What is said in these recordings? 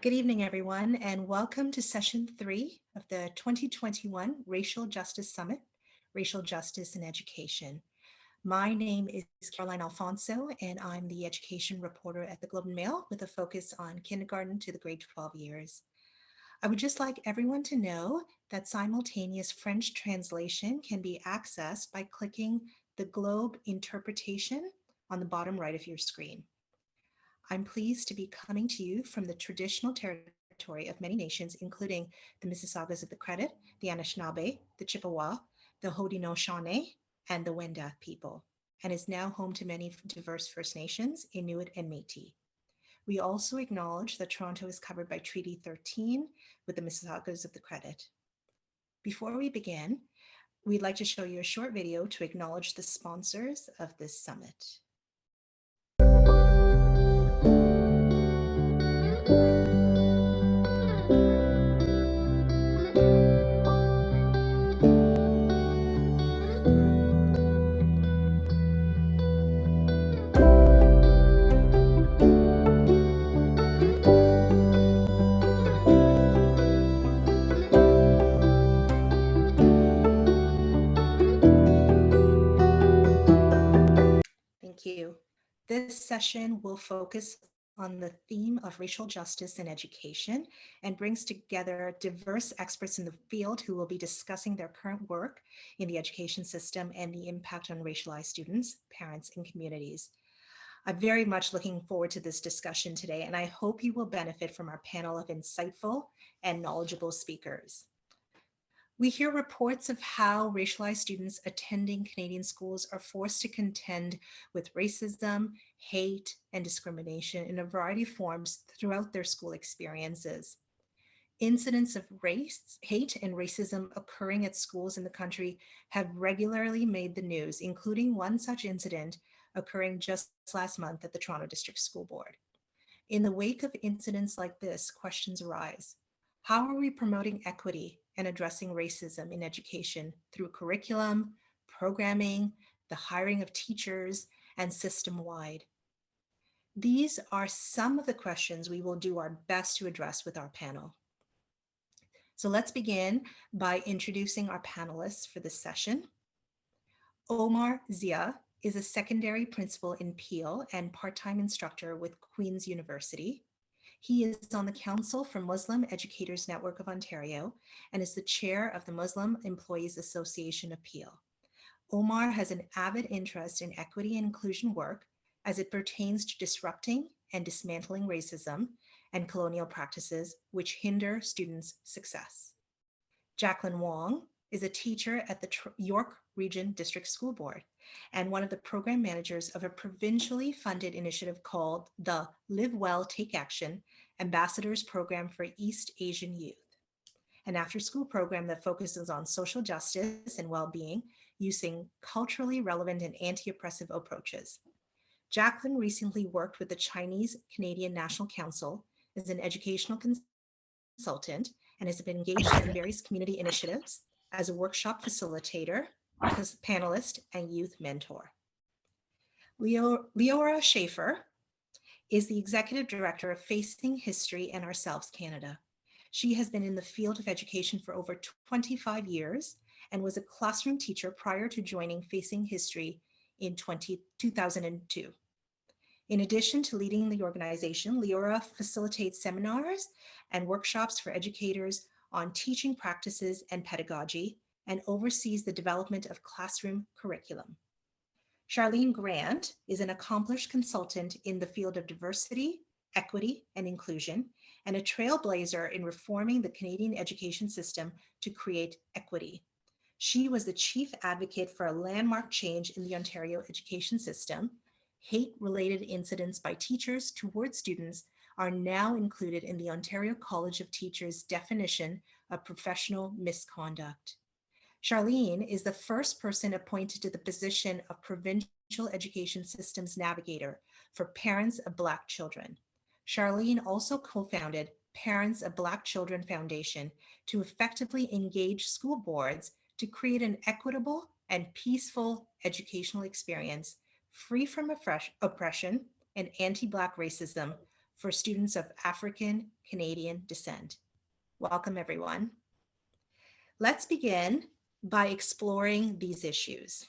Good evening, everyone, and welcome to session 3 of the 2021 Racial Justice Summit, Racial Justice in Education. My name is Charline Alphonso, and I'm the education reporter at the Globe and Mail with a focus on kindergarten to the grade 12 years. I would just like everyone to know that simultaneous French translation can be accessed by clicking the Globe interpretation on the bottom right of your screen. I'm pleased to be coming to you from the traditional territory of many nations, including the Mississaugas of the Credit, the Anishinaabe, the Chippewa, the Haudenosaunee, and the Wendat people, and is now home to many diverse First Nations, Inuit, and Métis. We also acknowledge that Toronto is covered by Treaty 13 with the Mississaugas of the Credit. Before we begin, we'd like to show you a short video to acknowledge the sponsors of this summit. Thank you. This session will focus on the theme of racial justice in education and brings together diverse experts in the field who will be discussing their current work in the education system and the impact on racialized students, parents, and communities. I'm very much looking forward to this discussion today, and I hope you will benefit from our panel of insightful and knowledgeable speakers. We hear reports of how racialized students attending Canadian schools are forced to contend with racism, hate, and discrimination in a variety of forms throughout their school experiences. Incidents of race, hate, and racism occurring at schools in the country have regularly made the news, including one such incident occurring just last month at the Toronto District School Board. In the wake of incidents like this, questions arise. How are we promoting equity and addressing racism in education through curriculum, programming, the hiring of teachers, and system-wide? These are some of the questions we will do our best to address with our panel. So let's begin by introducing our panelists for this session. Omar Zia is a secondary principal in Peel and part-time instructor with Queen's University. He is on the Council for Muslim Educators Network of Ontario and is the chair of the Muslim Employees Association of Peel. Omar has an avid interest in equity and inclusion work as it pertains to disrupting and dismantling racism and colonial practices which hinder students' success. Jaclyn Wong is a teacher at the York Region District School Board and one of the program managers of a provincially funded initiative called the Live Well, Take Action Ambassadors Program for East Asian Youth, an after-school program that focuses on social justice and well-being using culturally relevant and anti-oppressive approaches. Jaclyn recently worked with the Chinese Canadian National Council as an educational consultant and has been engaged in various community initiatives as a workshop facilitator, panelist, and youth mentor. Leora Schaefer is the executive director of Facing History and Ourselves Canada. She has been in the field of education for over 25 years and was a classroom teacher prior to joining Facing History in 2002. In addition to leading the organization, Leora facilitates seminars and workshops for educators on teaching practices and pedagogy and oversees the development of classroom curriculum. Charline Grant is an accomplished consultant in the field of diversity, equity, and inclusion, and a trailblazer in reforming the Canadian education system to create equity. She was the chief advocate for a landmark change in the Ontario education system. Hate-related incidents by teachers towards students are now included in the Ontario College of Teachers definition of professional misconduct. Charline is the first person appointed to the position of Provincial Education Systems Navigator for Parents of Black Children. Charline also co-founded Parents of Black Children Foundation to effectively engage school boards to create an equitable and peaceful educational experience free from oppression and anti-Black racism for students of African Canadian descent. Welcome, everyone. Let's begin by exploring these issues.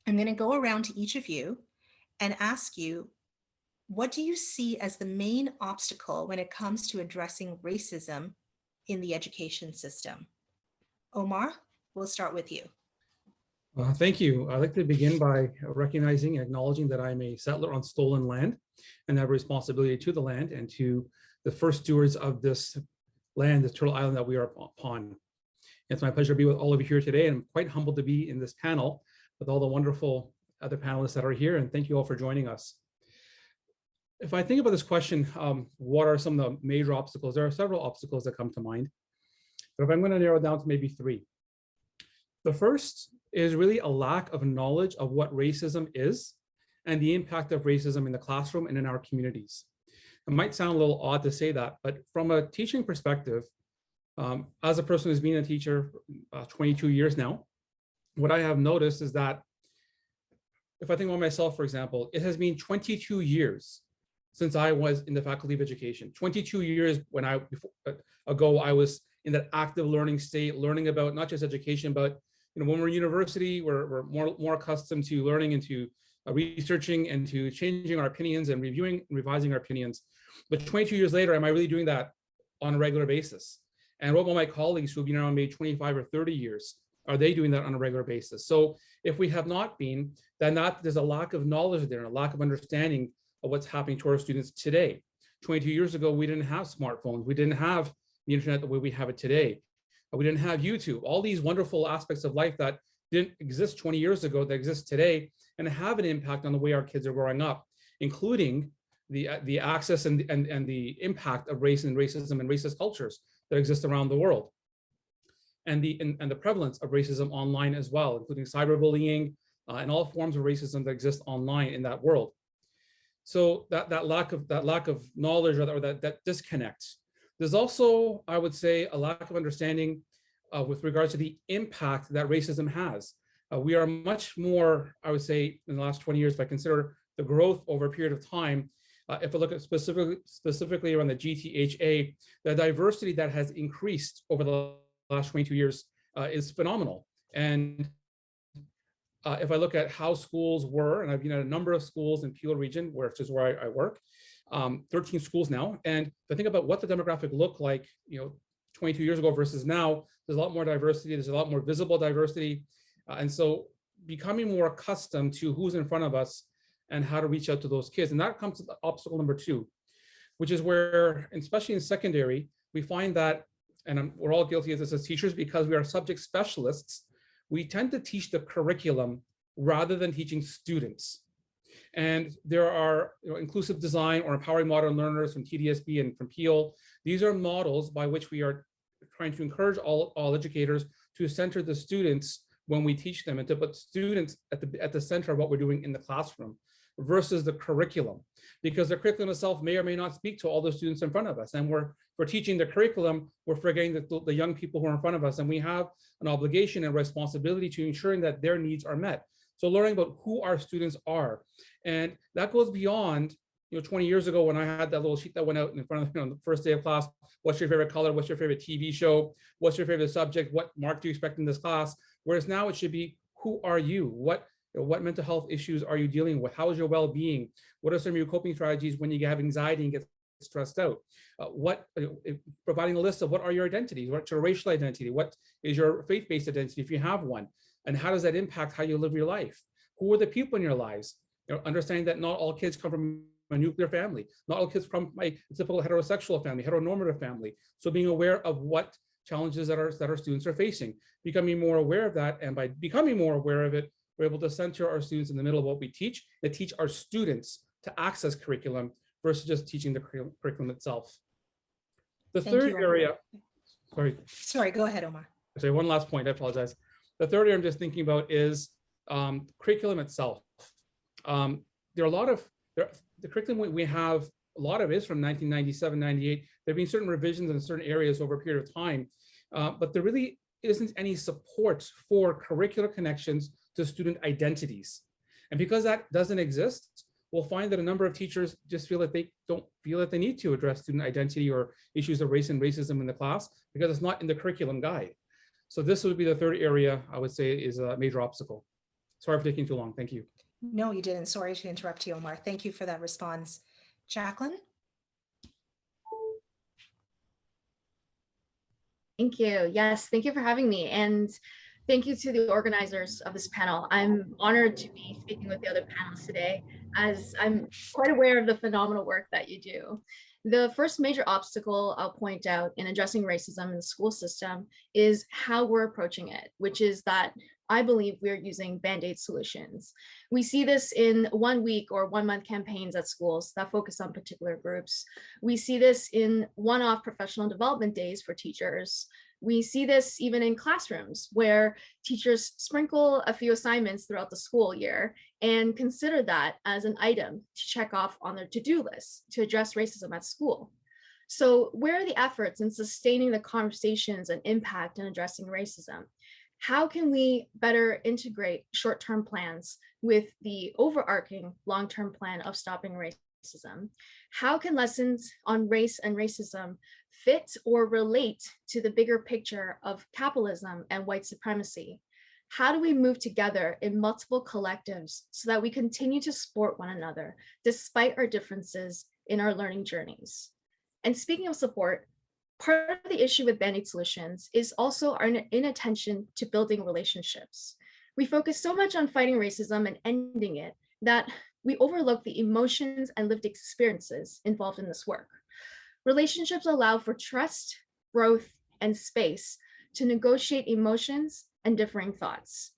I'm going to go around to each of you and ask you, what do you see as the main obstacle when it comes to addressing racism in the education system? Omar, we'll start with you. Thank you. I'd like to begin by recognizing and acknowledging that I'm a settler on stolen land and have a responsibility to the land and to the first stewards of this land, this Turtle Island that we are upon. It's my pleasure to be with all of you here today. I'm quite humbled to be in this panel with all the wonderful other panelists that are here, and thank you all for joining us. If I think about this question, what are some of the major obstacles? There are several obstacles that come to mind, but if I'm going to narrow it down to maybe three. The first is really a lack of knowledge of what racism is and the impact of racism in the classroom and in our communities. It might sound a little odd to say that, but from a teaching perspective, as a person who's been a teacher 22 years now, what I have noticed is that if I think about myself, for example, it has been 22 years since I was in the Faculty of Education. 22 years ago, I was in that active learning state, learning about not just education, but when we're in university, we're more accustomed to learning and to researching and to changing our opinions and reviewing and revising our opinions. But 22 years later, am I really doing that on a regular basis? And what about my colleagues who have been around maybe 25 or 30 years? Are they doing that on a regular basis? So if we have not been, then there's a lack of knowledge there and a lack of understanding of what's happening to our students today. 22 years ago, we didn't have smartphones. We didn't have the internet the way we have it today. We didn't have YouTube. All these wonderful aspects of life that didn't exist 20 years ago that exist today and have an impact on the way our kids are growing up, including the access and the impact of race and racism and racist cultures that exist around the world. And the prevalence of racism online as well, including cyberbullying and all forms of racism that exist online in that world. So that lack of knowledge or that disconnect. There's also, I would say, a lack of understanding with regards to the impact that racism has. We are much more, I would say, in the last 20 years, if I consider the growth over a period of time, if I look at specifically around the GTHA, the diversity that has increased over the last 22 years is phenomenal. And if I look at how schools were, and I've been at a number of schools in Peel region, which is where I work, 13 schools now. And if I think about what the demographic looked like, 22 years ago versus now, there's a lot more diversity. There's a lot more visible diversity. And so becoming more accustomed to who's in front of us and how to reach out to those kids. And that comes to obstacle number two, which is where, especially in secondary, we find that, and we're all guilty of this as teachers because we are subject specialists, we tend to teach the curriculum rather than teaching students. And there are inclusive design or empowering modern learners from TDSB and from Peel. These are models by which we are trying to encourage all educators to center the students when we teach them and to put students at the center of what we're doing in the classroom versus the curriculum, because the curriculum itself may or may not speak to all the students in front of us. And we're teaching the curriculum, we're forgetting the young people who are in front of us, and we have an obligation and responsibility to ensuring that their needs are met. So learning about who our students are. And that goes beyond, 20 years ago when I had that little sheet that went out in front of me on the first day of class. What's your favorite color? What's your favorite TV show? What's your favorite subject? What mark do you expect in this class? Whereas now it should be, who are you? What mental health issues are you dealing with? How is your well-being? What are some of your coping strategies when you have anxiety and get stressed out? Providing a list of what are your identities? What's your racial identity? What is your faith-based identity if you have one? And how does that impact how you live your life? Who are the people in your lives? Understanding that not all kids come from a nuclear family. Not all kids come from a typical heterosexual family, heteronormative family. So being aware of what challenges that our students are facing, becoming more aware of that, and by becoming more aware of it, we're able to center our students in the middle of what we teach, to teach our students to access curriculum versus just teaching the curriculum itself. The third area, sorry, go ahead, Omar. Sorry, one last point, I apologize. The third area I'm just thinking about is curriculum itself. There are a lot of, the curriculum we have, a lot of is from 1997, 98. There have been certain revisions in certain areas over a period of time, but there really isn't any support for curricular connections to student identities. And because that doesn't exist, we'll find that a number of teachers just feel that they don't feel that they need to address student identity or issues of race and racism in the class because it's not in the curriculum guide. So this would be the third area I would say is a major obstacle. Sorry for taking too long. Thank you. No, you didn't. Sorry to interrupt you, Omar. Thank you for that response. Jaclyn? Thank you. Yes, thank you for having me. And thank you to the organizers of this panel. I'm honored to be speaking with the other panelists today, as I'm quite aware of the phenomenal work that you do. The first major obstacle I'll point out in addressing racism in the school system is how we're approaching it, which is that I believe we're using Band-Aid solutions. We see this in 1 week or 1 month campaigns at schools that focus on particular groups. We see this in one-off professional development days for teachers. We see this even in classrooms where teachers sprinkle a few assignments throughout the school year and consider that as an item to check off on their to-do list to address racism at school. So where are the efforts in sustaining the conversations and impact in addressing racism? How can we better integrate short-term plans with the overarching long-term plan of stopping racism? How can lessons on race and racism fit or relate to the bigger picture of capitalism and white supremacy? How do we move together in multiple collectives so that we continue to support one another despite our differences in our learning journeys? And speaking of support, part of the issue with Band-Aid solutions is also our inattention to building relationships. We focus so much on fighting racism and ending it that we overlook the emotions and lived experiences involved in this work. Relationships allow for trust, growth, and space to negotiate emotions and differing thoughts.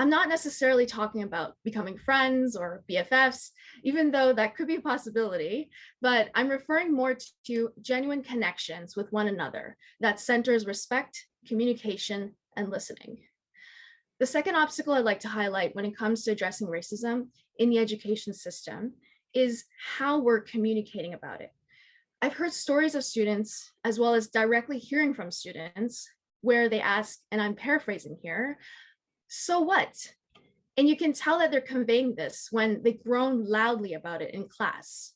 I'm not necessarily talking about becoming friends or BFFs, even though that could be a possibility, but I'm referring more to genuine connections with one another that centers respect, communication, and listening. The second obstacle I'd like to highlight when it comes to addressing racism in the education system is how we're communicating about it. I've heard stories of students, as well as directly hearing from students, where they ask, and I'm paraphrasing here, "So what?" And you can tell that they're conveying this when they groan loudly about it in class.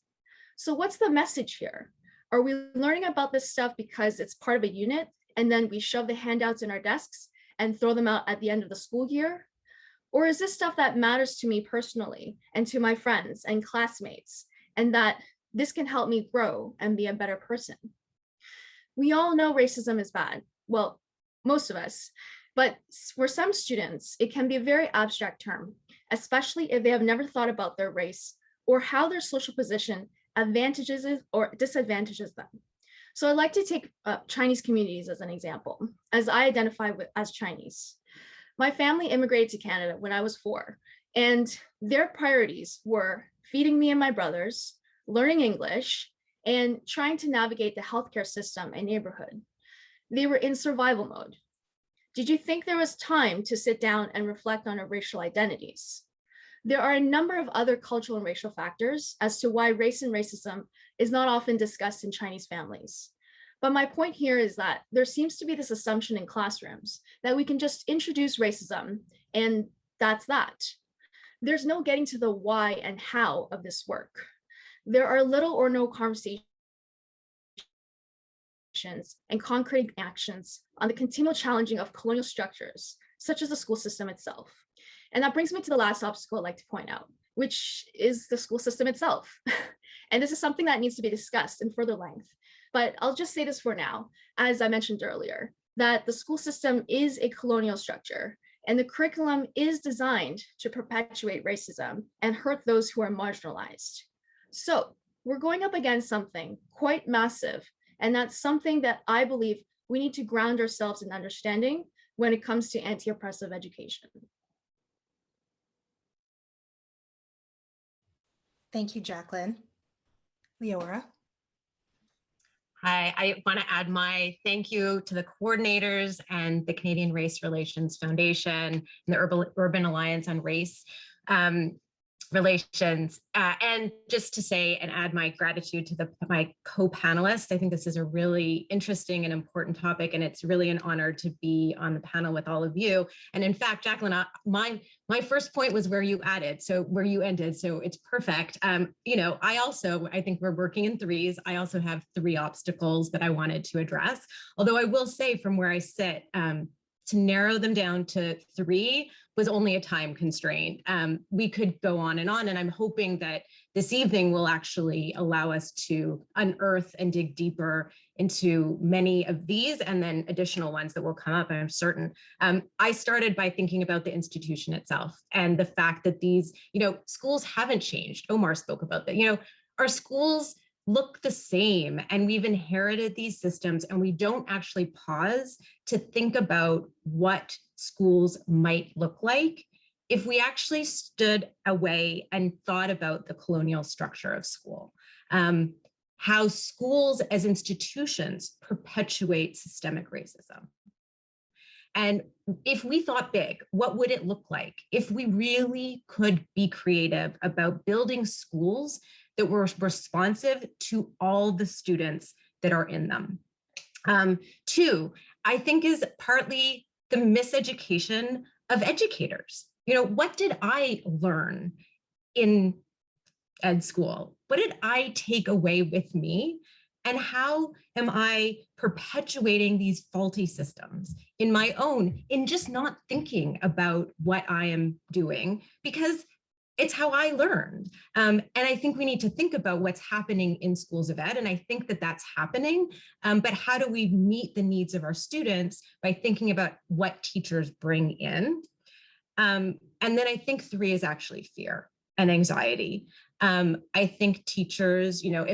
So what's the message here? Are we learning about this stuff because it's part of a unit and then we shove the handouts in our desks and throw them out at the end of the school year? Or is this stuff that matters to me personally and to my friends and classmates, and that this can help me grow and be a better person? We all know racism is bad. Well, most of us. But for some students, it can be a very abstract term, especially if they have never thought about their race or how their social position advantages or disadvantages them. So I'd like to take Chinese communities as an example, as I identify as Chinese. My family immigrated to Canada when I was 4, and their priorities were feeding me and my brothers, learning English, and trying to navigate the healthcare system and neighborhood. They were in survival mode. Did you think there was time to sit down and reflect on our racial identities? There are a number of other cultural and racial factors as to why race and racism is not often discussed in Chinese families. But my point here is that there seems to be this assumption in classrooms that we can just introduce racism and that's that. There's no getting to the why and how of this work. There are little or no conversations and concrete actions on the continual challenging of colonial structures, such as the school system itself. And that brings me to the last obstacle I'd like to point out, which is the school system itself. And this is something that needs to be discussed in further length. But I'll just say this for now, as I mentioned earlier, that the school system is a colonial structure, and the curriculum is designed to perpetuate racism and hurt those who are marginalized. So we're going up against something quite massive, and that's something that I believe we need to ground ourselves in understanding when it comes to anti-oppressive education. Thank you, Jaclyn. Leora? Hi, I want to add my thank you to the coordinators and the Canadian Race Relations Foundation and the Urban Alliance on Race relations. And just to say and add my gratitude to my co-panelists. I think this is a really interesting and important topic, and it's really an honor to be on the panel with all of you. And in fact, Jaclyn, my first point was where you ended, so it's perfect. You know, I think we're working in threes. I also have 3 obstacles that I wanted to address, although I will say from where I sit, to narrow them down to 3 was only a time constraint. We could go on, and I'm hoping that this evening will actually allow us to unearth and dig deeper into many of these, and then additional ones that will come up, I'm certain. I started by thinking about the institution itself and the fact that these, you know, schools haven't changed. Omar spoke about that. You know, our schools look the same, and we've inherited these systems, and we don't actually pause to think about what schools might look like if we actually stood away and thought about the colonial structure of school, how schools as institutions perpetuate systemic racism. And if we thought big, what would it look like if we really could be creative about building schools that were responsive to all the students that are in them? 2, I think, is partly the miseducation of educators. You know, what did I learn in ed school? What did I take away with me? And how am I perpetuating these faulty systems in my own, in just not thinking about what I am doing, because it's how I learned. And I think we need to think about what's happening in schools of ed. And I think that that's happening. But how do we meet the needs of our students by thinking about what teachers bring in? And then I think 3 is actually fear and anxiety. I think teachers, you know,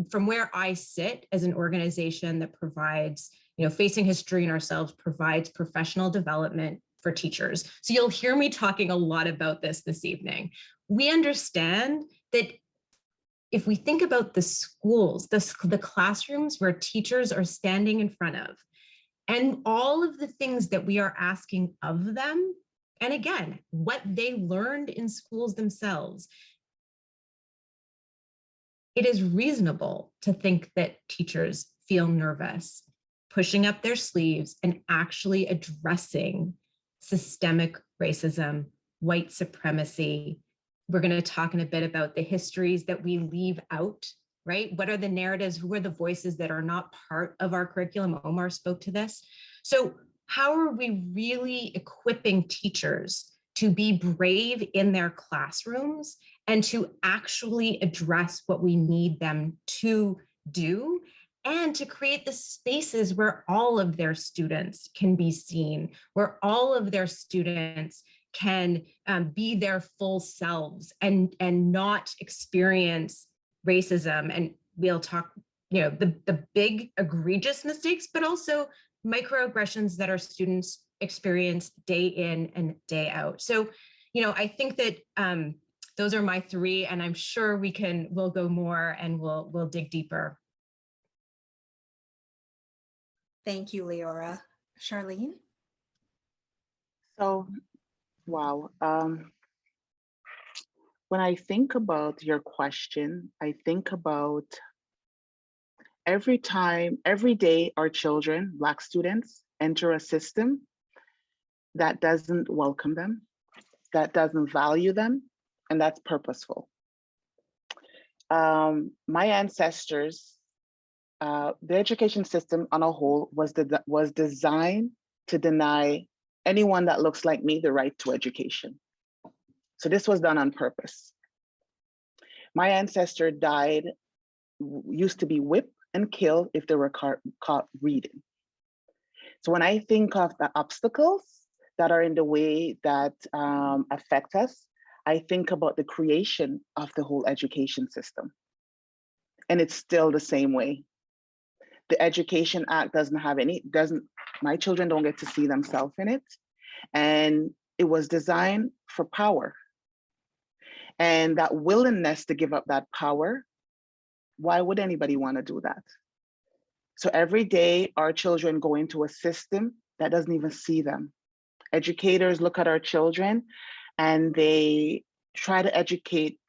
from where I sit as an organization that provides, you know, Facing History and ourselves provides professional development for teachers. So you'll hear me talking a lot about this evening. We understand that if we think about the schools, the classrooms where teachers are standing in front of, and all of the things that we are asking of them, and again, what they learned in schools themselves, it is reasonable to think that teachers feel nervous, pushing up their sleeves and actually addressing systemic racism, white supremacy. We're going to talk in a bit about the histories that we leave out, right? What are the narratives? Who are the voices that are not part of our curriculum? Omar spoke to this. So how are we really equipping teachers to be brave in their classrooms and to actually address what we need them to do, and to create the spaces where all of their students can be seen, where all of their students can be their full selves and not experience racism? And we'll talk, you know, the big egregious mistakes, but also microaggressions that our students experience day in and day out. So, you know, I think that those are my 3, and I'm sure we'll go more and we'll dig deeper. Thank you, Leora. Charline? So, wow. When I think about your question, I think about every day our children, Black students, enter a system that doesn't welcome them, that doesn't value them, and that's purposeful. My ancestors, the education system on a whole was designed to deny anyone that looks like me the right to education. So this was done on purpose. My ancestor used to be whipped and killed if they were caught reading. So when I think of the obstacles that are in the way that affect us, I think about the creation of the whole education system. And it's still the same way. The Education Act my children don't get to see themselves in it. And it was designed for power. And that willingness to give up that power, why would anybody want to do that? So every day our children go into a system that doesn't even see them. Educators look at our children and they try to educate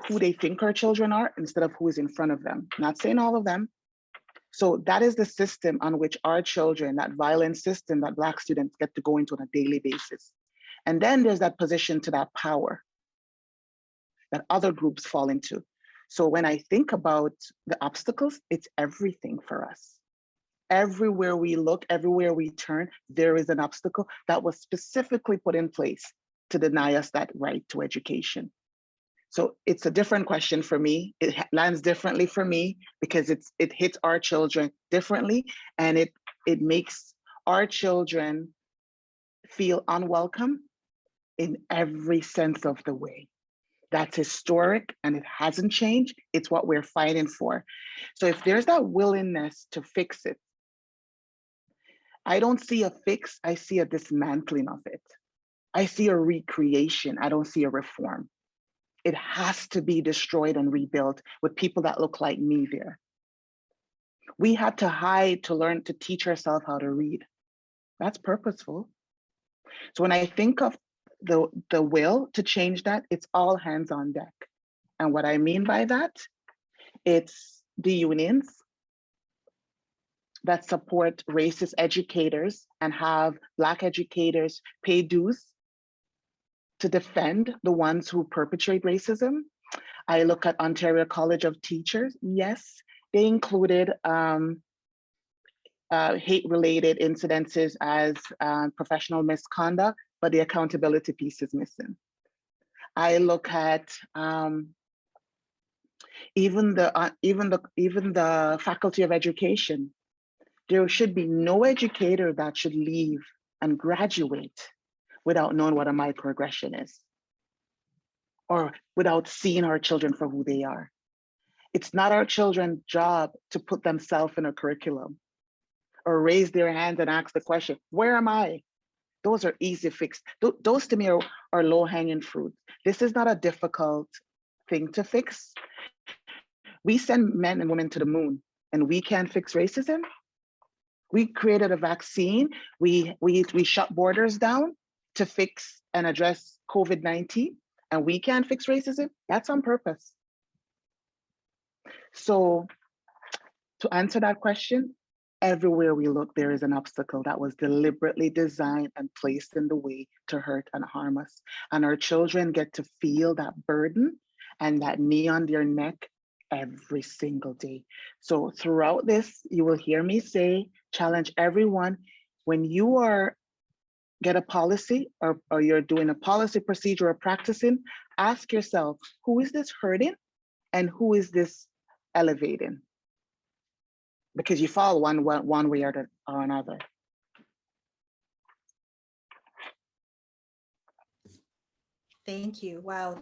who they think our children are instead of who is in front of them. Not saying all of them. So that is the system on which our children, that violent system that Black students get to go into on a daily basis. And then there's that position to that power that other groups fall into. So when I think about the obstacles, it's everything for us. Everywhere we look, everywhere we turn, there is an obstacle that was specifically put in place to deny us that right to education. So it's a different question for me. It lands differently for me because it hits our children differently, and it makes our children feel unwelcome in every sense of the way. That's historic and it hasn't changed. It's what we're fighting for. So if there's that willingness to fix it, I don't see a fix, I see a dismantling of it. I see a recreation, I don't see a reform. It has to be destroyed and rebuilt with people that look like me there. We had to hide to learn to teach ourselves how to read. That's purposeful. So when I think of the will to change that, it's all hands on deck. And what I mean by that, it's the unions that support racist educators and have Black educators pay dues to defend the ones who perpetrate racism. I look at Ontario College of Teachers. Yes, they included hate-related incidences as professional misconduct, but the accountability piece is missing. I look at even the Faculty of Education. There should be no educator that should leave and graduate without knowing what a microaggression is, or without seeing our children for who they are. It's not our children's job to put themselves in a curriculum or raise their hand and ask the question, where am I? Those are easy fix. Those to me are low-hanging fruit. This is not a difficult thing to fix. We send men and women to the moon and we can't fix racism. We created a vaccine. We shut borders down to fix and address COVID-19, and we can't fix racism. That's on purpose. So to answer that question, everywhere we look, there is an obstacle that was deliberately designed and placed in the way to hurt and harm us. And our children get to feel that burden and that knee on their neck every single day. So throughout this, you will hear me say, challenge everyone. When you get a policy or you're doing a policy procedure or practicing, ask yourself, who is this hurting and who is this elevating? Because you fall one way or another. Thank you. Wow,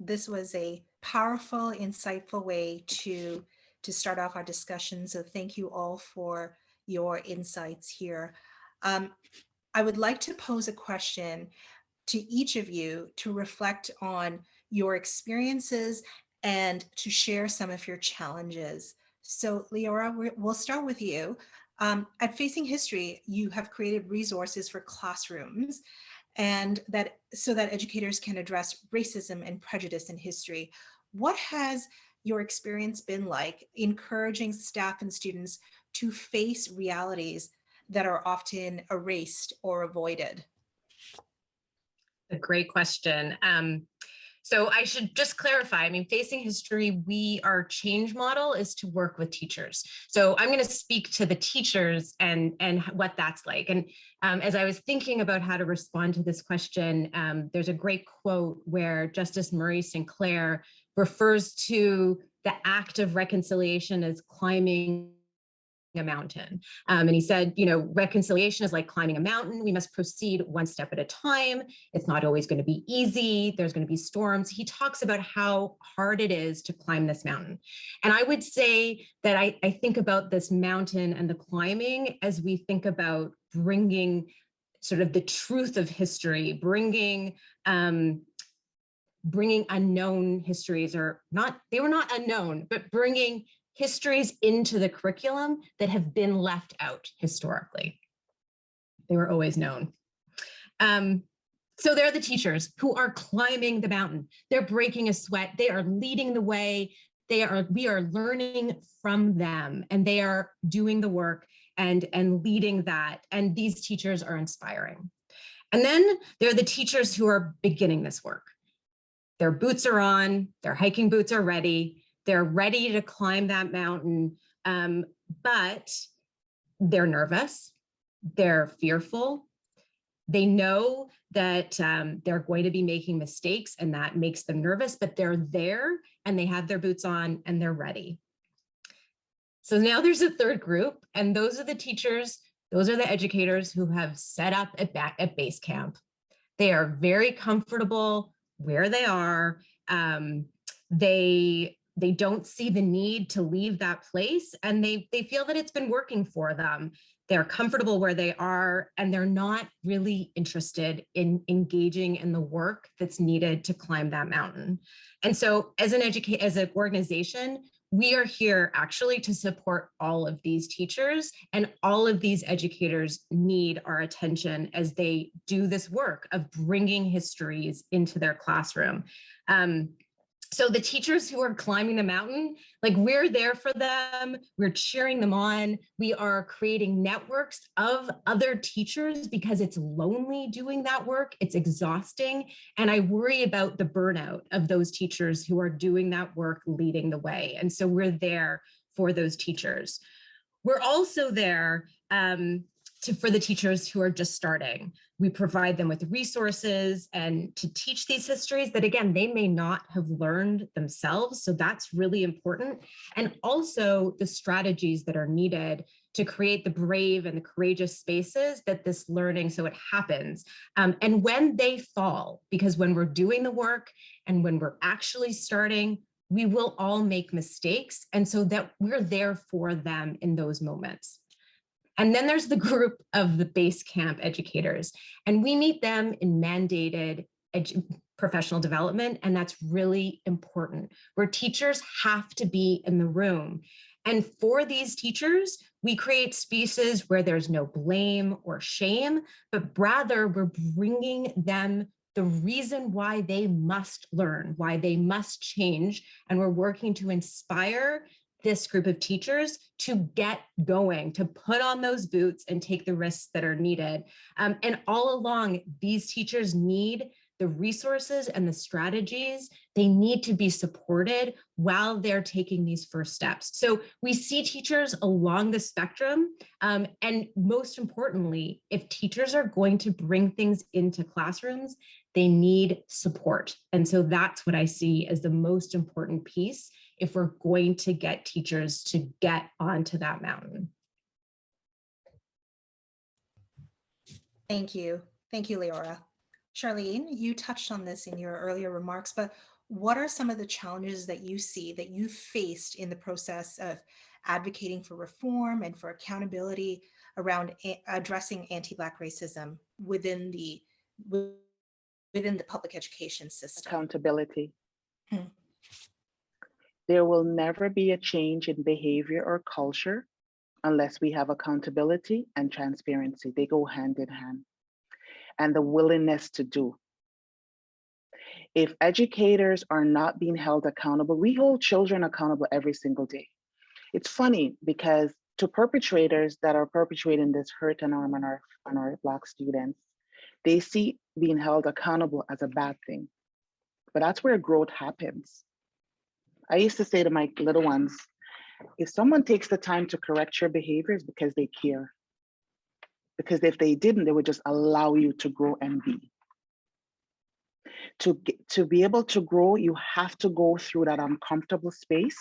this was a powerful, insightful way to start off our discussion. So thank you all for your insights here. I would like to pose a question to each of you to reflect on your experiences and to share some of your challenges. So Leora, we'll start with you. At Facing History, you have created resources for classrooms and so that educators can address racism and prejudice in history. What has your experience been like encouraging staff and students to face realities that are often erased or avoided? A great question. So I should just clarify, I mean, Facing History, our change model is to work with teachers. So I'm going to speak to the teachers and what that's like. And as I was thinking about how to respond to this question, there's a great quote where Justice Murray Sinclair refers to the act of reconciliation as climbing a mountain. And he said, reconciliation is like climbing a mountain. We must proceed one step at a time. It's not always going to be easy. There's going to be storms. He talks about how hard it is to climb this mountain. And I would say that I think about this mountain and the climbing as we think about bringing sort of the truth of history, bringing unknown histories, or not, they were not unknown, but bringing histories into the curriculum that have been left out historically. They were always known. So they're the teachers who are climbing the mountain. They're breaking a sweat. They are leading the way. We are learning from them, and they are doing the work and leading that. And these teachers are inspiring. And then there are the teachers who are beginning this work. Their boots are on, their hiking boots are ready. They're ready to climb that mountain, but they're nervous, they're fearful. They know that they're going to be making mistakes, and that makes them nervous, but they're there and they have their boots on and they're ready. So now there's a third group, and those are the teachers, those are the educators who have set up at base camp. They are very comfortable where they are. They don't see the need to leave that place, and they feel that it's been working for them. They're comfortable where they are, and they're not really interested in engaging in the work that's needed to climb that mountain. And so as an organization, we are here actually to support all of these teachers, and all of these educators need our attention as they do this work of bringing histories into their classroom. So the teachers who are climbing the mountain, like, we're there for them, we're cheering them on, we are creating networks of other teachers because it's lonely doing that work, it's exhausting, and I worry about the burnout of those teachers who are doing that work leading the way. And so we're there for those teachers. We're also there for the teachers who are just starting. We provide them with resources and to teach these histories that, again, they may not have learned themselves. So that's really important. And also the strategies that are needed to create the brave and the courageous spaces that this learning, so it happens. And when they fall, because when we're doing the work and when we're actually starting, we will all make mistakes. And so that we're there for them in those moments. And then there's the group of the base camp educators, and we meet them in mandated professional development, and that's really important, where teachers have to be in the room. And for these teachers, we create spaces where there's no blame or shame, but rather we're bringing them the reason why they must learn, why they must change, and we're working to inspire this group of teachers to get going, to put on those boots and take the risks that are needed. And all along, these teachers need the resources and the strategies. They need to be supported while they're taking these first steps. So we see teachers along the spectrum. And most importantly, if teachers are going to bring things into classrooms, they need support. And so that's what I see as the most important piece if we're going to get teachers to get onto that mountain. Thank you. Thank you, Leora. Charline, you touched on this in your earlier remarks, but what are some of the challenges that you see that you faced in the process of advocating for reform and for accountability around addressing anti-Black racism within the public education system? Accountability. There will never be a change in behavior or culture unless we have accountability and transparency. They go hand in hand. And the willingness to do. If educators are not being held accountable, we hold children accountable every single day. It's funny because to perpetrators that are perpetrating this hurt and harm on our Black students, they see being held accountable as a bad thing. But that's where growth happens. I used to say to my little ones, if someone takes the time to correct your behaviors because they care, because if they didn't, they would just allow you to grow and be. To be able to grow, you have to go through that uncomfortable space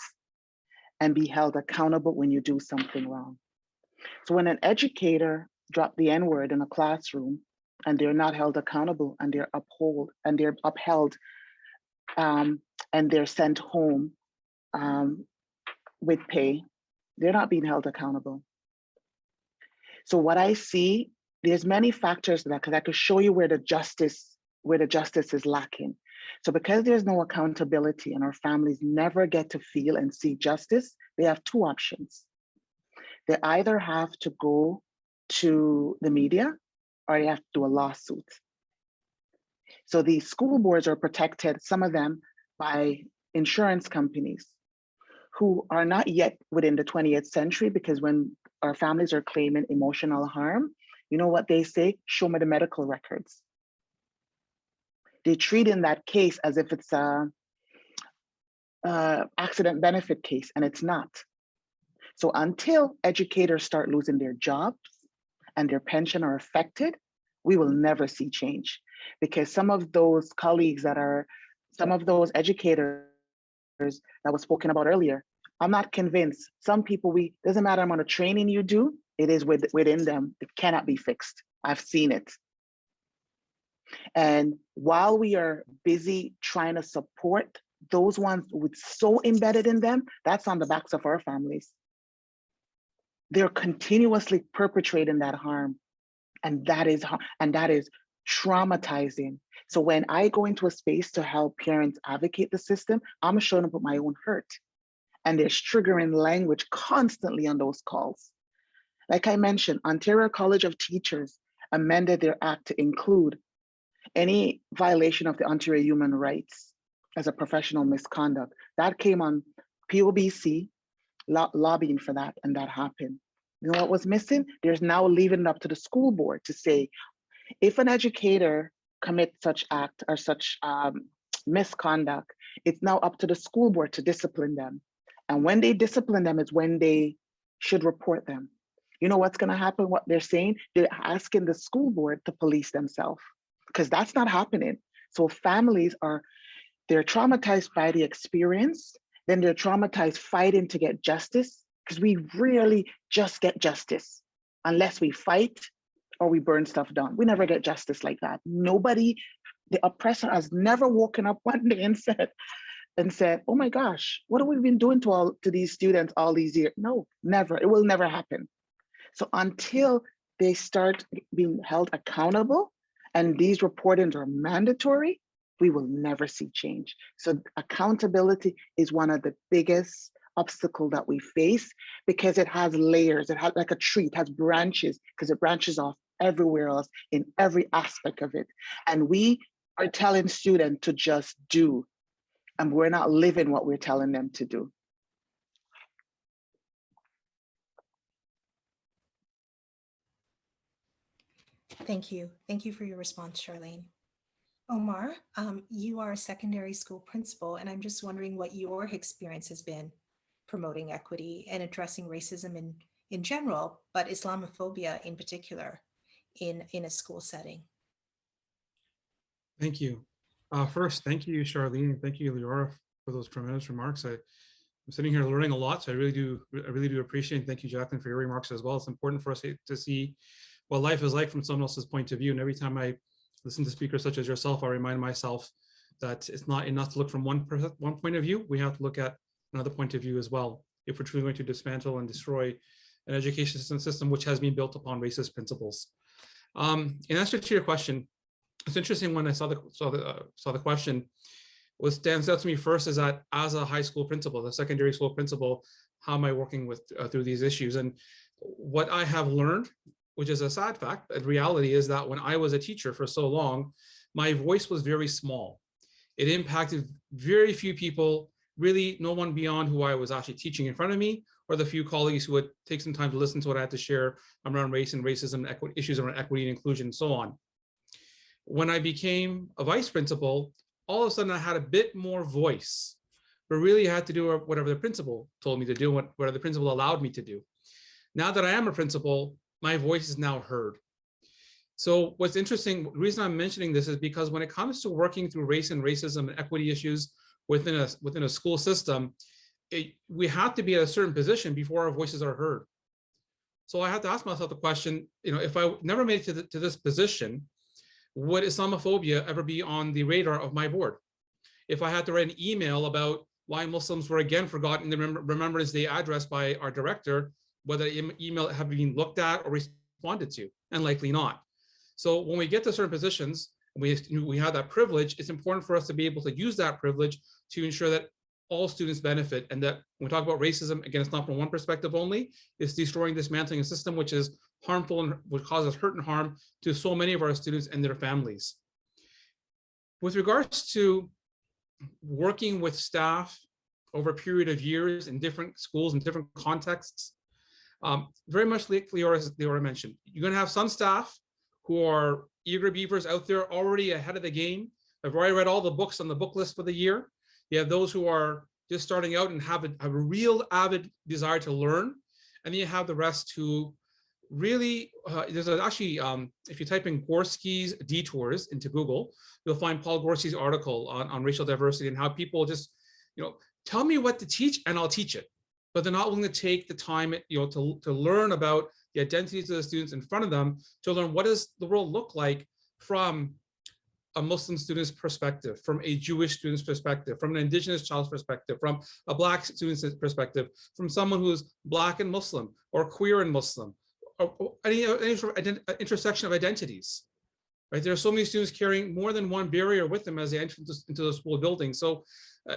and be held accountable when you do something wrong. So when an educator drops the N-word in a classroom and they're not held accountable and they're upheld and they're sent home with pay, they're not being held accountable. So what I see, there's many factors to that, because I could show you where the justice is lacking. So because there's no accountability and our families never get to feel and see justice, they have two options. They either have to go to the media or they have to do a lawsuit. So these school boards are protected, some of them, by insurance companies who are not yet within the 20th century, because when our families are claiming emotional harm, you know what they say? Show me the medical records. They treat in that case as if it's a accident benefit case, and it's not. So until educators start losing their jobs and their pension are affected, we will never see change, because some of those colleagues that are, some of those educators that was spoken about earlier, I'm not convinced. Some people, doesn't matter the amount of training you do, it is within them. It cannot be fixed. I've seen it. And while we are busy trying to support those ones with so embedded in them, that's on the backs of our families. They're continuously perpetrating that harm. And that is traumatizing. So when I go into a space to help parents advocate the system, I'm showing up with my own hurt. And there's triggering language constantly on those calls. Like I mentioned, Ontario College of Teachers amended their act to include any violation of the Ontario human rights as a professional misconduct. That came on POBC, lobbying for that, and that happened. You know what was missing? There's now leaving it up to the school board to say, if an educator commits such act or such misconduct, it's now up to the school board to discipline them. And when they discipline them is when they should report them. You know what's gonna happen, what they're saying? They're asking the school board to police themselves, because that's not happening. So families they're traumatized by the experience, then they're traumatized fighting to get justice, because we rarely just get justice unless we fight or we burn stuff down. We never get justice like that. Nobody, the oppressor has never woken up one day and said, oh my gosh, what have we been doing to these students all these years? No, never, it will never happen. So until they start being held accountable and these reportings are mandatory, we will never see change. So accountability is one of the biggest obstacle that we face, because it has layers. It has like a tree, it has branches, because it branches off everywhere else in every aspect of it. And we are telling students to just do, and we're not living what we're telling them to do. Thank you. Thank you for your response, Charline. Omar, you are a secondary school principal, and I'm just wondering what your experience has been promoting equity and addressing racism in general, but Islamophobia in particular in a school setting. Thank you. First, thank you, Charline, and thank you, Leora, for those tremendous remarks. I'm sitting here learning a lot, so I really do appreciate it. And thank you, Jaclyn, for your remarks as well. It's important for us to see what life is like from someone else's point of view. And every time I listen to speakers such as yourself, I remind myself that it's not enough to look from one point of view. We have to look at another point of view as well, if we're truly going to dismantle and destroy an education system which has been built upon racist principles. In answer to your question, it's interesting when I saw the question. What stands out to me first is that as a high school principal, a secondary school principal, how am I working with through these issues? And what I have learned, which is a sad fact, but reality is that when I was a teacher for so long, my voice was very small. It impacted very few people, really no one beyond who I was actually teaching in front of me, or the few colleagues who would take some time to listen to what I had to share around race and racism, issues around equity and inclusion, and so on. When I became a vice principal, all of a sudden I had a bit more voice, but really I had to do whatever the principal told me to do, whatever the principal allowed me to do. Now that I am a principal, my voice is now heard. So what's interesting, the reason I'm mentioning this is because when it comes to working through race and racism and equity issues within a school system, we have to be at a certain position before our voices are heard. So I have to ask myself the question, if I never made it to this position, would Islamophobia ever be on the radar of my board? If I had to write an email about why Muslims were again forgotten in the Remembrance Day address by our director, whether the email have been looked at or responded to, and likely not. So when we get to certain positions, we have that privilege, it's important for us to be able to use that privilege to ensure that all students benefit, and that when we talk about racism, again, it's not from one perspective only, it's destroying, dismantling a system which is harmful and which causes hurt and harm to so many of our students and their families. With regards to working with staff over a period of years in different schools and different contexts, very much like Leora mentioned, you're going to have some staff who are eager beavers out there already ahead of the game. I've already read all the books on the book list for the year. You have those who are just starting out and have a real avid desire to learn. And then you have the rest who really, actually, if you type in Gorski's Detours into Google, you'll find Paul Gorski's article on racial diversity and how people just, tell me what to teach and I'll teach it. But they're not willing to take the time, to learn about the identities of the students in front of them, to learn what does the world look like from a Muslim student's perspective, from a Jewish student's perspective, from an Indigenous child's perspective, from a Black student's perspective, from someone who's Black and Muslim or queer and Muslim, or any sort of intersection of identities. Right? There are so many students carrying more than one barrier with them as they enter into the school building. So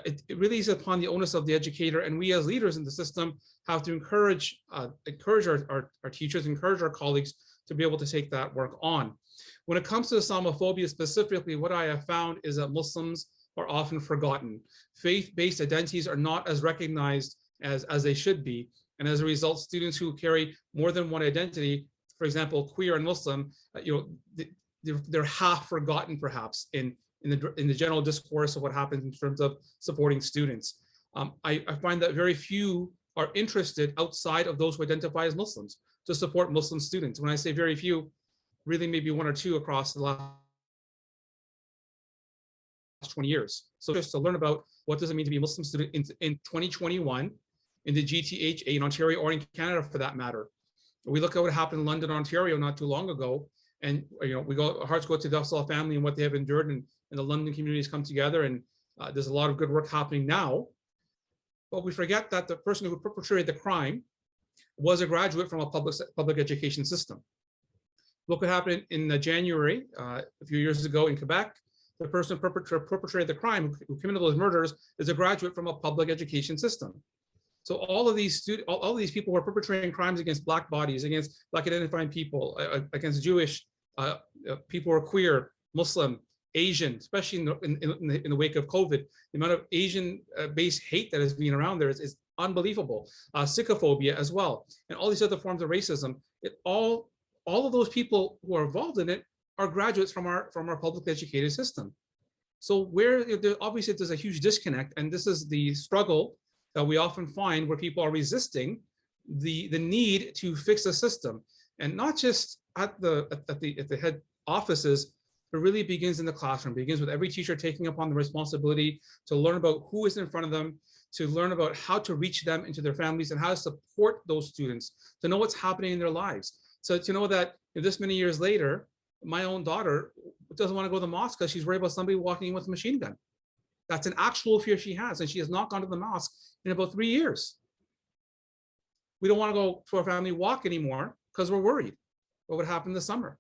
it really is upon the onus of the educator, and we as leaders in the system have to encourage our teachers, encourage our colleagues to be able to take that work on. When it comes to Islamophobia specifically, what I have found is that Muslims are often forgotten. Faith-based identities are not as recognized as they should be. And as a result, students who carry more than one identity, for example, queer and Muslim, they're half forgotten perhaps in the general discourse of what happens in terms of supporting students. I find that very few are interested outside of those who identify as Muslims to support Muslim students. When I say very few, really maybe one or two across the last 20 years. So just to learn about what does it mean to be a Muslim student in 2021 in the GTHA in Ontario or in Canada for that matter. We look at what happened in London, Ontario not too long ago, and our hearts go to the Afzal family and what they have endured, and the London communities come together, and there's a lot of good work happening now. But we forget that the person who perpetrated the crime was a graduate from a public education system. Look what happened in January, a few years ago in Quebec. The person who perpetrated the crime, who committed those murders, is a graduate from a public education system. So all of these people who are perpetrating crimes against Black bodies, against Black identifying people, against Jewish people who are queer, Muslim, Asian, especially in the wake of COVID, the amount of Asian-based hate that has been around there is unbelievable. Schaefer as well, and all these other forms of racism. All of those people who are involved in it are graduates from our public educated system. So obviously there's a huge disconnect, and this is the struggle that we often find where people are resisting the need to fix the system, and not just at the head offices, but really begins in the classroom. Begins with every teacher taking upon the responsibility to learn about who is in front of them, to learn about how to reach them into their families and how to support those students, to know what's happening in their lives. So to know that this many years later, my own daughter doesn't want to go to the mosque because she's worried about somebody walking in with a machine gun. That's an actual fear she has, and she has not gone to the mosque in about 3 years. We don't want to go to our family walk anymore because we're worried what would happen this summer,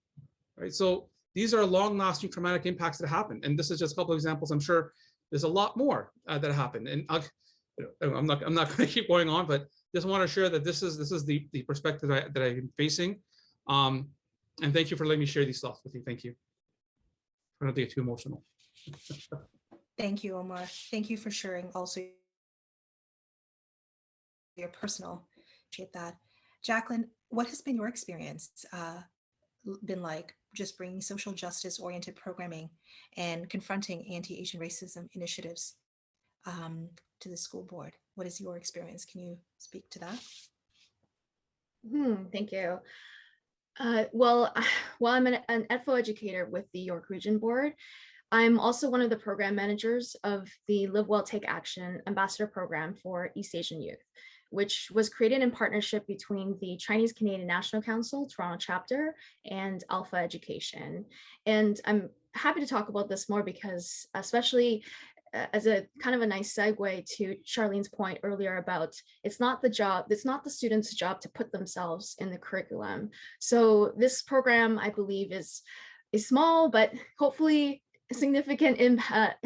right? So these are long-lasting traumatic impacts that happen, and this is just a couple of examples. I'm sure there's a lot more that happen, and I'm not going to keep going on, but just want to share that this is the perspective that I've been facing. And thank you for letting me share these thoughts with you. Thank you. I don't get too emotional. Thank you, Omar. Thank you for sharing also your personal. Appreciate that. Jaclyn, what has been your experience been like just bringing social justice oriented programming and confronting anti-Asian racism initiatives to the school board? What is your experience? Can you speak to that? Thank you. Well, I'm an EdFo educator with the York Region Board. I'm also one of the program managers of the Live Well, Take Action Ambassador Program for East Asian Youth, which was created in partnership between the Chinese Canadian National Council, Toronto chapter, and Alpha Education. And I'm happy to talk about this more because, especially as a kind of a nice segue to Charlene's point earlier about it's not the student's job to put themselves in the curriculum. So this program, I believe, is small, but hopefully significant impact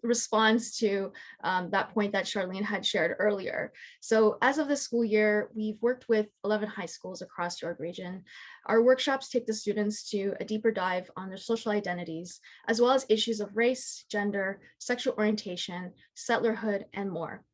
response to that point that Charline had shared earlier. So as of this school year, we've worked with 11 high schools across York Region. Our workshops take the students to a deeper dive on their social identities, as well as issues of race, gender, sexual orientation, settlerhood, and more.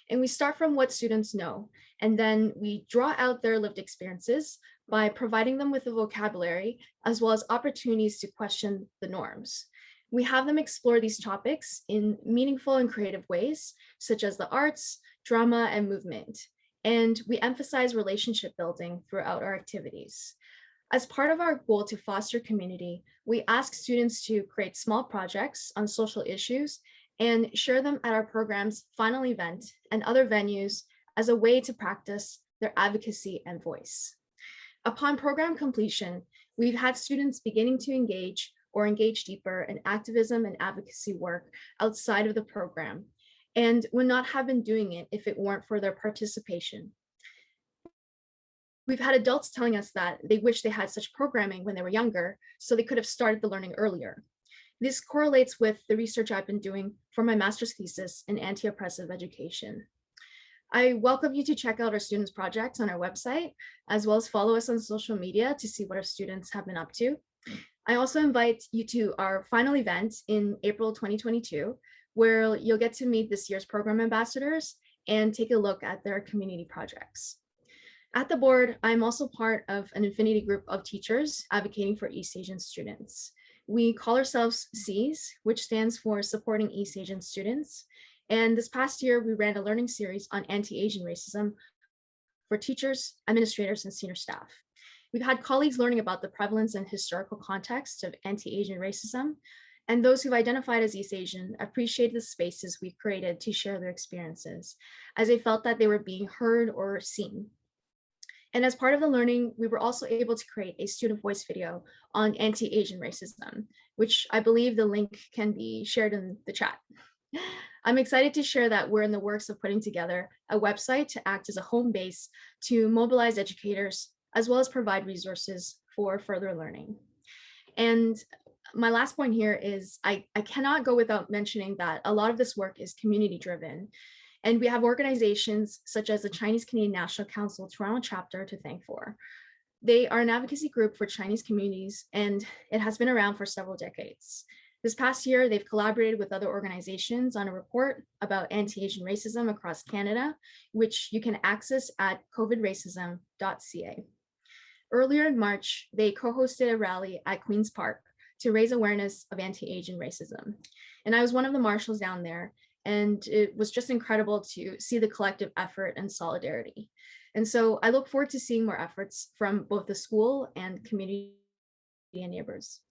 And we start from what students know, and then we draw out their lived experiences by providing them with a vocabulary, as well as opportunities to question the norms. We have them explore these topics in meaningful and creative ways, such as the arts, drama, and movement. And we emphasize relationship building throughout our activities. As part of our goal to foster community, we ask students to create small projects on social issues and share them at our program's final event and other venues as a way to practice their advocacy and voice. Upon program completion, we've had students beginning to engage or engage deeper in activism and advocacy work outside of the program, and would not have been doing it if it weren't for their participation. We've had adults telling us that they wish they had such programming when they were younger, so they could have started the learning earlier. This correlates with the research I've been doing for my master's thesis in anti-oppressive education. I welcome you to check out our students' projects on our website, as well as follow us on social media to see what our students have been up to. I also invite you to our final event in April 2022, where you'll get to meet this year's program ambassadors and take a look at their community projects. At the board, I'm also part of an affinity group of teachers advocating for East Asian students. We call ourselves SEAS, which stands for Supporting East Asian Students. And this past year, we ran a learning series on anti-Asian racism for teachers, administrators, and senior staff. We've had colleagues learning about the prevalence and historical context of anti-Asian racism, and those who've identified as East Asian appreciated the spaces we've created to share their experiences, as they felt that they were being heard or seen. And as part of the learning, we were also able to create a student voice video on anti-Asian racism, which I believe the link can be shared in the chat. I'm excited to share that we're in the works of putting together a website to act as a home base to mobilize educators, as well as provide resources for further learning. And my last point here is I cannot go without mentioning that a lot of this work is community driven. And we have organizations such as the Chinese Canadian National Council Toronto chapter to thank for. They are an advocacy group for Chinese communities, and it has been around for several decades. This past year, they've collaborated with other organizations on a report about anti-Asian racism across Canada, which you can access at covidracism.ca. Earlier in March, they co-hosted a rally at Queen's Park to raise awareness of anti-Asian racism. And I was one of the marshals down there, and it was just incredible to see the collective effort and solidarity. And so I look forward to seeing more efforts from both the school and community and neighborhoods.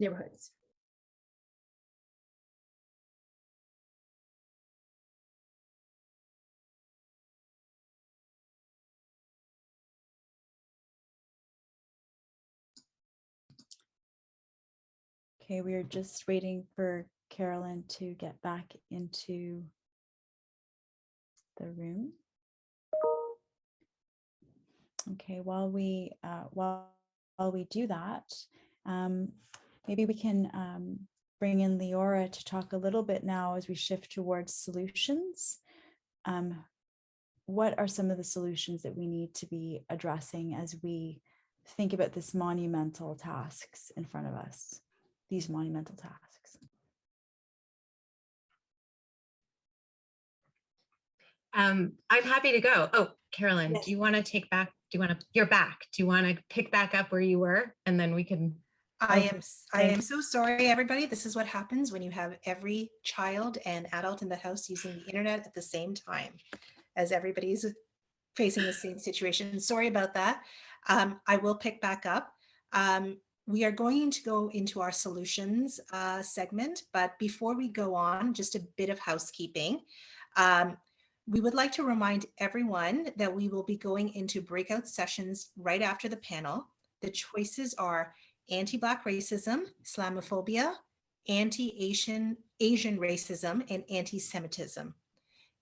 Okay, we are just waiting for Carolyn to get back into the room. Okay, while we do that, maybe we can bring in Leora to talk a little bit now as we shift towards solutions. What are some of the solutions that we need to be addressing as we think about this monumental tasks in front of us? These monumental tasks. I'm happy to go. Oh, Carolyn, Yes. do you want to take back? You're back. Do you want to pick back up where you were? And then we can. I am so sorry, everybody. This is what happens when you have every child and adult in the house using the internet at the same time, as everybody's facing the same situation. Sorry about that. I will pick back up. We are going to go into our solutions segment, but before we go on, just a bit of housekeeping. We would like to remind everyone that we will be going into breakout sessions right after the panel. The choices are anti-Black racism, Islamophobia, anti-Asian racism, and anti-Semitism.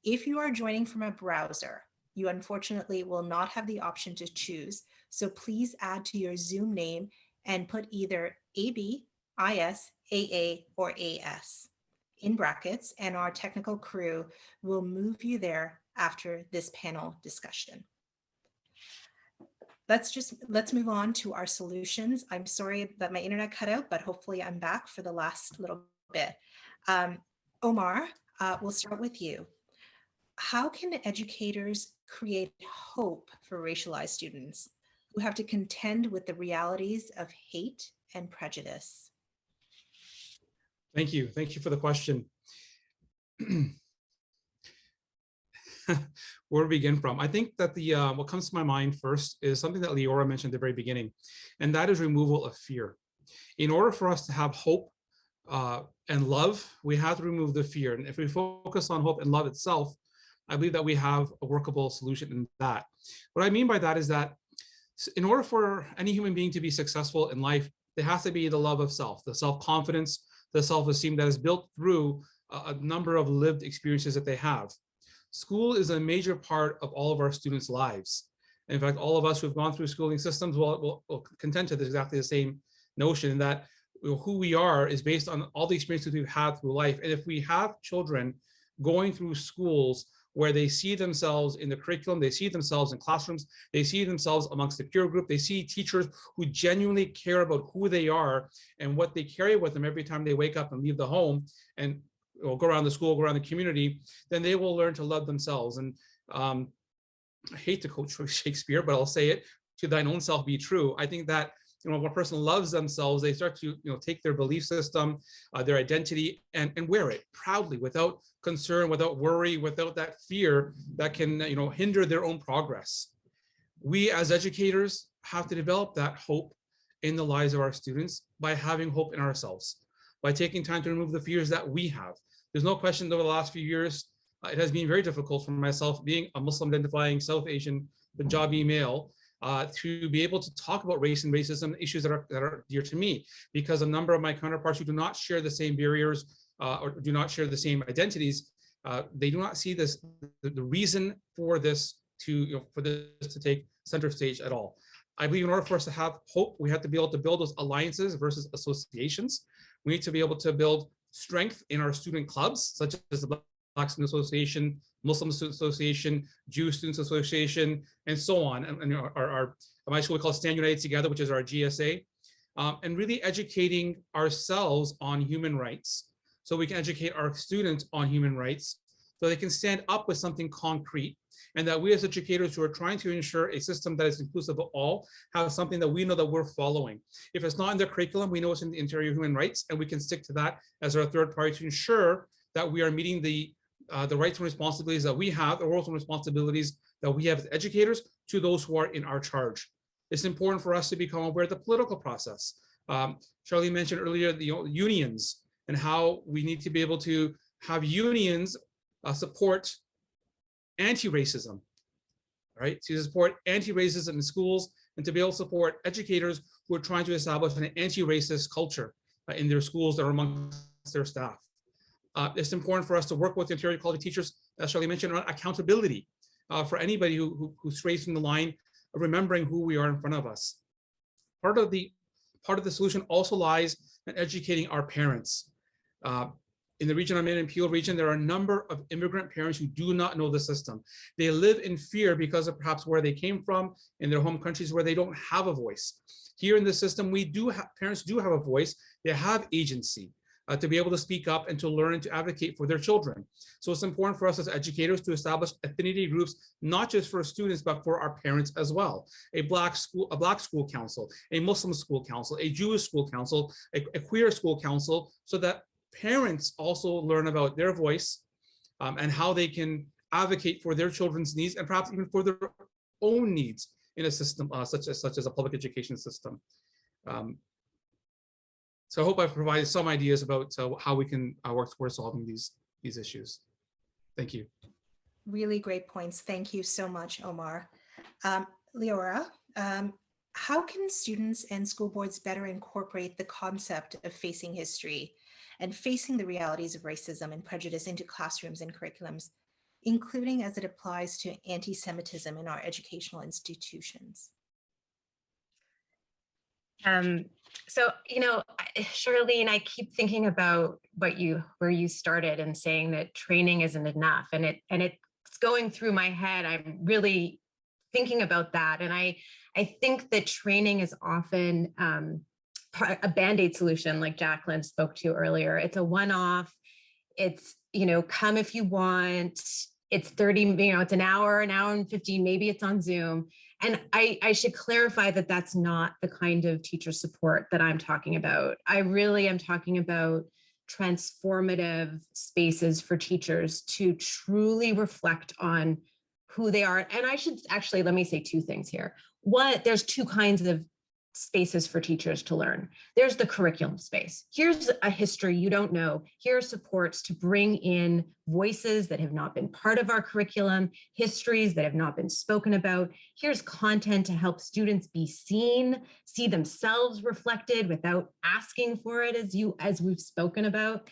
If you are joining from a browser, you unfortunately will not have the option to choose, so please add to your Zoom name and put either AB, IS, AA, or AS in brackets, and our technical crew will move you there after this panel discussion. Let's move on to our solutions. I'm sorry that my internet cut out, but hopefully I'm back for the last little bit. Omar, we'll start with you. How can educators create hope for racialized students who have to contend with the realities of hate and prejudice? Thank you. Thank you for the question. Where to begin from? I think that what comes to my mind first is something that Leora mentioned at the very beginning, and that is removal of fear. In order for us to have hope and love, we have to remove the fear. And if we focus on hope and love itself, I believe that we have a workable solution in that. What I mean by that is that in order for any human being to be successful in life, there has to be the love of self, the self-confidence, the self-esteem that is built through a number of lived experiences that they have. School is a major part of all of our students' lives. In fact, all of us who have gone through schooling systems will contend to exactly the same notion that who we are is based on all the experiences we've had through life. And if we have children going through schools where they see themselves in the curriculum, they see themselves in classrooms, they see themselves amongst the peer group, they see teachers who genuinely care about who they are and what they carry with them every time they wake up and leave the home and go around the school, go around the community, then they will learn to love themselves. And I hate to quote Shakespeare, but I'll say it, to thine own self be true. I think that when a person loves themselves, they start to take their belief system, their identity, and wear it proudly, without concern, without worry, without that fear that can hinder their own progress. We as educators have to develop that hope in the lives of our students by having hope in ourselves, by taking time to remove the fears that we have. There's no question that over the last few years, it has been very difficult for myself, being a Muslim identifying South Asian Punjabi male, to be able to talk about race and racism, issues that are dear to me, because a number of my counterparts who do not share the same barriers or do not share the same identities, they do not see this, the reason for this to take center stage at all. I believe in order for us to have hope, we have to be able to build those alliances versus associations. We need to be able to build strength in our student clubs, such as the Black Student Association, Muslim Student Association, Jewish Students Association, and so on. And our my school we call Stand United Together, which is our GSA, and really educating ourselves on human rights, so we can educate our students on human rights, so they can stand up with something concrete, and that we as educators who are trying to ensure a system that is inclusive of all have something that we know that we're following. If it's not in the curriculum, we know it's in the interior human rights, and we can stick to that as our third party to ensure that we are meeting the rights and responsibilities that we have, the roles and responsibilities that we have as educators to those who are in our charge. It's important for us to become aware of the political process. Charline mentioned earlier the unions and how we need to be able to have unions support anti-racism, right? To support anti-racism in schools and to be able to support educators who are trying to establish an anti-racist culture in their schools that are amongst their staff. It's important for us to work with interior quality teachers, as Charlie mentioned, on accountability for anybody who strays from the line of remembering who we are in front of us. Part of the solution also lies in educating our parents. In the region I'm in Peel region, there are a number of immigrant parents who do not know the system. They live in fear because of perhaps where they came from, in their home countries where they don't have a voice. Here in the system, parents do have a voice, they have agency to be able to speak up and to learn and to advocate for their children. So it's important for us as educators to establish affinity groups, not just for students, but for our parents as well. A black school council, a Muslim school council, a Jewish school council, a queer school council, so that parents also learn about their voice and how they can advocate for their children's needs and perhaps even for their own needs in a system such as a public education system. So I hope I've provided some ideas about how we can work towards solving these issues. Thank you. Really great points. Thank you so much, Omar. Leora, how can students and school boards better incorporate the concept of facing history and facing the realities of racism and prejudice into classrooms and curriculums, including as it applies to anti-Semitism in our educational institutions? So, Charline, I keep thinking about where you started and saying that training isn't enough, and it's going through my head. I'm really thinking about that, and I think that training is often a Band-Aid solution, like Jaclyn spoke to earlier. It's a one-off. It's come if you want. It's 30, it's an hour and 15. Maybe it's on Zoom. And I should clarify that that's not the kind of teacher support that I'm talking about. I really am talking about transformative spaces for teachers to truly reflect on who they are. And I should actually, let me say two things here. One, there's two kinds of spaces for teachers to learn. There's the curriculum space. Here's a history you don't know. Here are supports to bring in voices that have not been part of our curriculum, histories that have not been spoken about. Here's content to help students be seen, see themselves reflected without asking for it, as we've spoken about.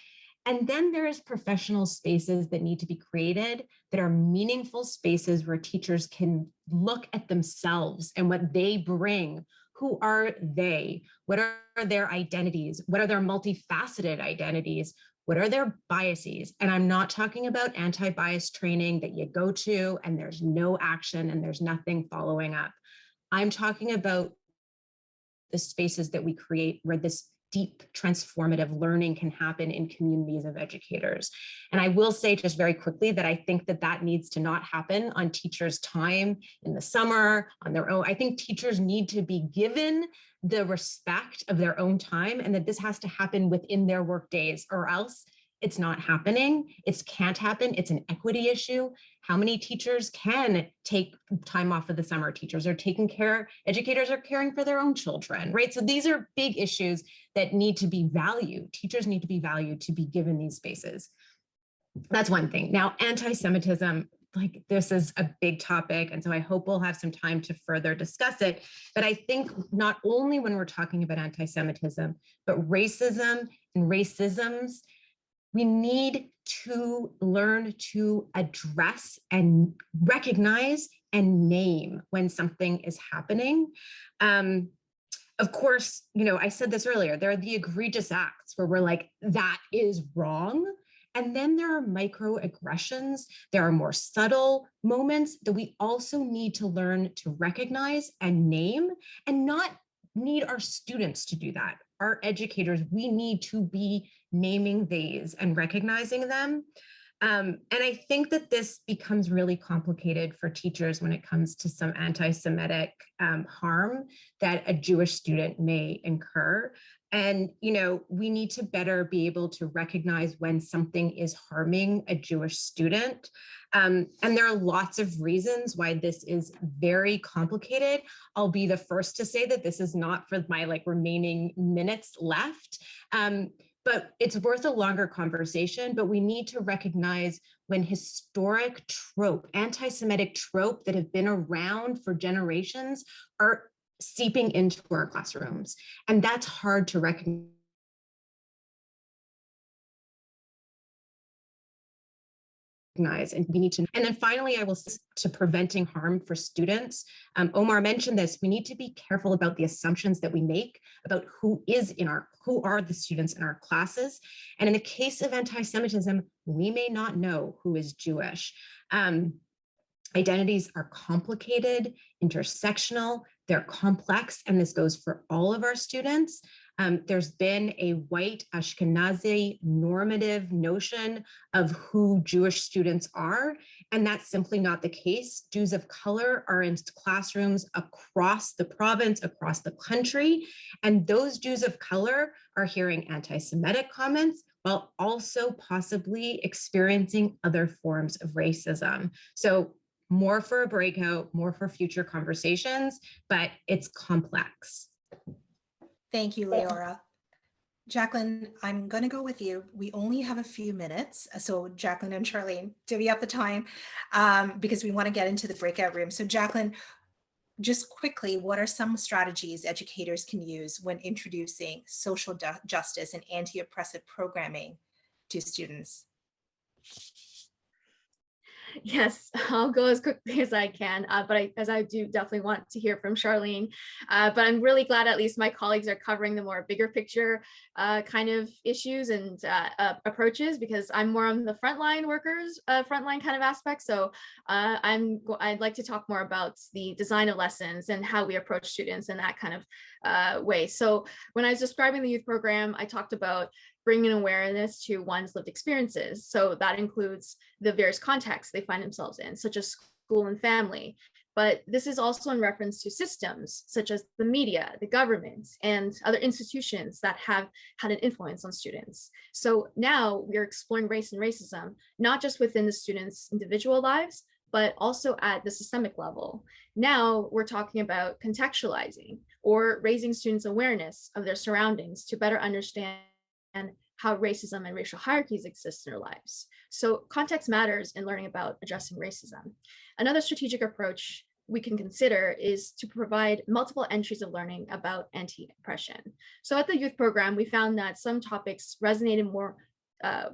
And then there is professional spaces that need to be created that are meaningful spaces where teachers can look at themselves and what they bring. Who are they? What are their identities? What are their multifaceted identities? What are their biases? And I'm not talking about anti-bias training that you go to and there's no action and there's nothing following up. I'm talking about the spaces that we create where this deep transformative learning can happen in communities of educators. And I will say just very quickly that I think that needs to not happen on teachers' time in the summer on their own. I think teachers need to be given the respect of their own time, and that this has to happen within their work days, or else it's not happening. It can't happen. It's an equity issue. How many teachers can take time off of the summer? Educators are caring for their own children, right? So these are big issues that need to be valued. Teachers need to be valued to be given these spaces. That's one thing. Now, anti-Semitism, like this is a big topic. And so I hope we'll have some time to further discuss it. But I think not only when we're talking about anti-Semitism, but racism and racisms, we need to learn to address and recognize and name when something is happening. Of course, I said this earlier, there are the egregious acts where we're like, that is wrong. And then there are microaggressions. There are more subtle moments that we also need to learn to recognize and name, and not need our students to do that. Our educators, we need to be naming these and recognizing them. And I think that this becomes really complicated for teachers when it comes to some anti-Semitic harm that a Jewish student may incur. And, we need to better be able to recognize when something is harming a Jewish student. And there are lots of reasons why this is very complicated. I'll be the first to say that this is not for my remaining minutes left. But it's worth a longer conversation, but we need to recognize when historic anti-Semitic trope that have been around for generations are seeping into our classrooms. And that's hard to recognize. And we need to, and then finally, I will say to preventing harm for students. Omar mentioned this, we need to be careful about the assumptions that we make about who are the students in our classes. And in the case of anti-Semitism, we may not know who is Jewish. Identities are complicated, intersectional, they're complex, and this goes for all of our students. There's been a white Ashkenazi normative notion of who Jewish students are, and that's simply not the case. Jews of color are in classrooms across the province, across the country, and those Jews of color are hearing anti-Semitic comments while also possibly experiencing other forms of racism. So more for a breakout, more for future conversations, but it's complex. Thank you, Leora. Jaclyn, I'm going to go with you. We only have a few minutes. So Jaclyn and Charline, divvy up the time because we want to get into the breakout room. So Jaclyn, just quickly, what are some strategies educators can use when introducing social justice and anti-oppressive programming to students? Yes, I'll go as quickly as I can, as I do definitely want to hear from Charline. But I'm really glad at least my colleagues are covering the more bigger picture kind of issues and approaches, because I'm more on the frontline workers, frontline kind of aspect. So I'd like to talk more about the design of lessons and how we approach students in that kind of way. So when I was describing the youth program, I talked about bringing awareness to one's lived experiences. So that includes the various contexts they find themselves in, such as school and family. But this is also in reference to systems such as the media, the government, and other institutions that have had an influence on students. So now we're exploring race and racism, not just within the students' individual lives, but also at the systemic level. Now we're talking about contextualizing or raising students' awareness of their surroundings to better understand how racism and racial hierarchies exist in their lives. So context matters in learning about addressing racism. Another strategic approach we can consider is to provide multiple entries of learning about anti-oppression. So at the youth program, we found that some topics resonated more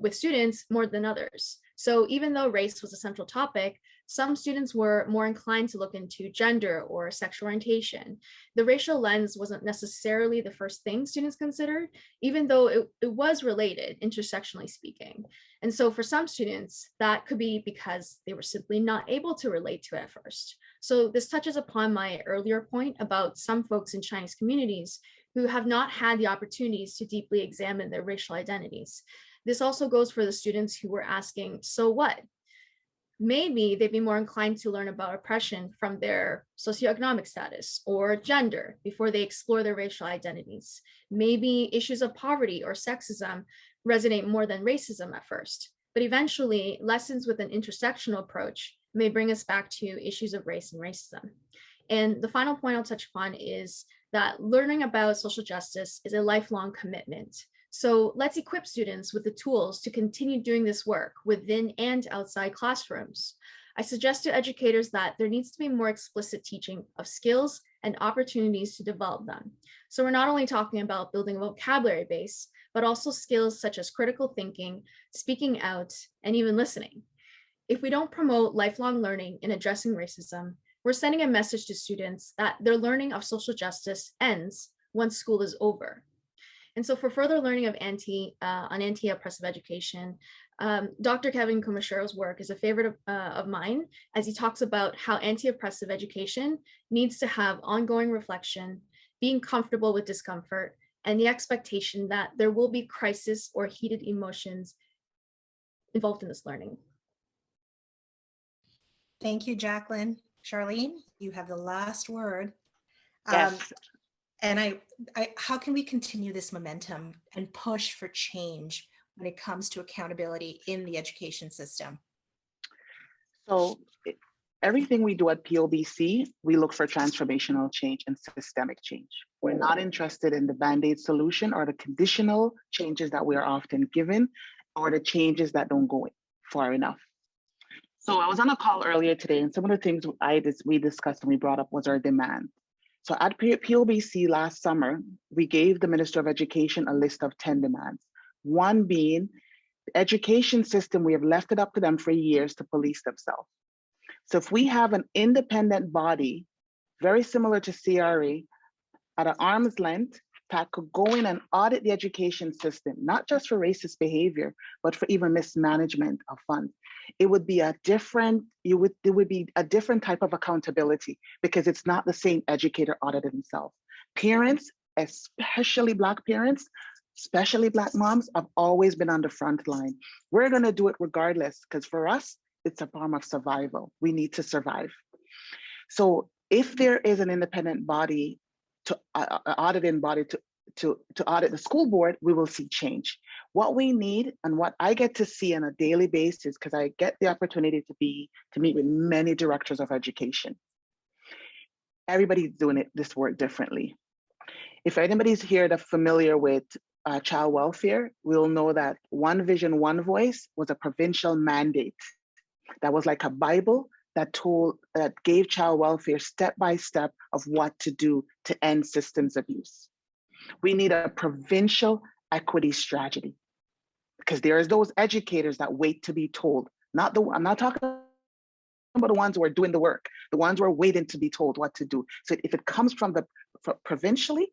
with students more than others. So even though race was a central topic, some students were more inclined to look into gender or sexual orientation. The racial lens wasn't necessarily the first thing students considered, even though it was related, intersectionally speaking. And so for some students, that could be because they were simply not able to relate to it at first. So this touches upon my earlier point about some folks in Chinese communities who have not had the opportunities to deeply examine their racial identities. This also goes for the students who were asking, so what? Maybe they'd be more inclined to learn about oppression from their socioeconomic status or gender before they explore their racial identities. Maybe issues of poverty or sexism resonate more than racism at first, but eventually lessons with an intersectional approach may bring us back to issues of race and racism. And the final point I'll touch upon is that learning about social justice is a lifelong commitment. So let's equip students with the tools to continue doing this work within and outside classrooms. I suggest to educators that there needs to be more explicit teaching of skills and opportunities to develop them. So we're not only talking about building a vocabulary base, but also skills such as critical thinking, speaking out, and even listening. If we don't promote lifelong learning in addressing racism, we're sending a message to students that their learning of social justice ends once school is over. And so for further learning of anti-oppressive education, Dr. Kevin Kumashiro's work is a favorite of mine, as he talks about how anti-oppressive education needs to have ongoing reflection, being comfortable with discomfort, and the expectation that there will be crisis or heated emotions involved in this learning. Thank you, Jaclyn. Charline, you have the last word. Yes. And how can we continue this momentum and push for change when it comes to accountability in the education system? So everything we do at POBC, we look for transformational change and systemic change. We're not interested in the Band-Aid solution or the conditional changes that we are often given or the changes that don't go far enough. So I was on a call earlier today, and some of the things we discussed and we brought up was our demand. So at POBC last summer, we gave the Minister of Education a list of 10 demands. One being the education system, we have left it up to them for years to police themselves. So if we have an independent body, very similar to CRA, at an arm's length, that could go in and audit the education system, not just for racist behavior, but for even mismanagement of funds. It would be a different type of accountability because it's not the same educator audited himself. Parents, especially Black parents, especially Black moms, have always been on the front line. We're gonna do it regardless, because for us, it's a form of survival. We need to survive. So if there is an independent body, auditing body to audit the school board, we will see change. What we need and what I get to see on a daily basis, because I get the opportunity to meet with many directors of education. Everybody's doing this work differently. If anybody's here that's familiar with child welfare, we'll know that One Vision, One Voice was a provincial mandate that was like a Bible that gave child welfare step by step of what to do to end systems abuse. We need a provincial equity strategy, because there's those educators that wait to be told. I'm not talking about the ones who are doing the work, the ones who are waiting to be told what to do. So if it comes from the provincially,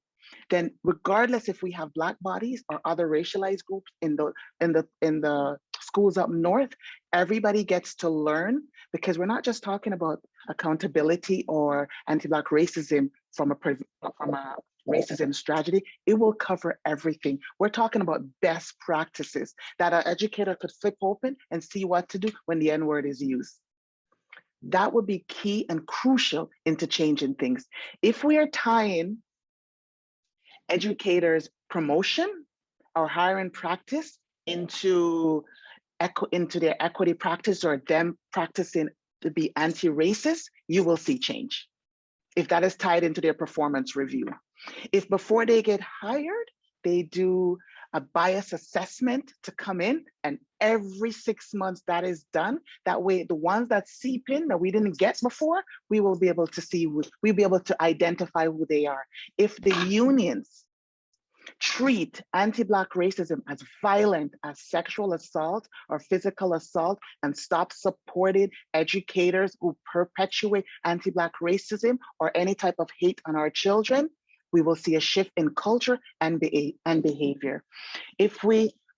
then regardless if we have Black bodies or other racialized groups in the schools up north, everybody gets to learn, because we're not just talking about accountability or anti-Black racism from a racism strategy. It will cover everything. We're talking about best practices that an educator could flip open and see what to do when the N-word is used. That would be key and crucial into changing things. If we are tying educators' promotion or hiring practice into their equity practice, or them practicing to be anti-racist, you will see change. If that is tied into their performance review. If before they get hired, they do a bias assessment to come in, and every 6 months that is done, that way the ones that seep in that we didn't get before, we will be able to see, we'll be able to identify who they are. If the unions treat anti-Black racism as violent as sexual assault or physical assault, and stop supporting educators who perpetuate anti-Black racism or any type of hate on our children, we will see a shift in culture and behavior.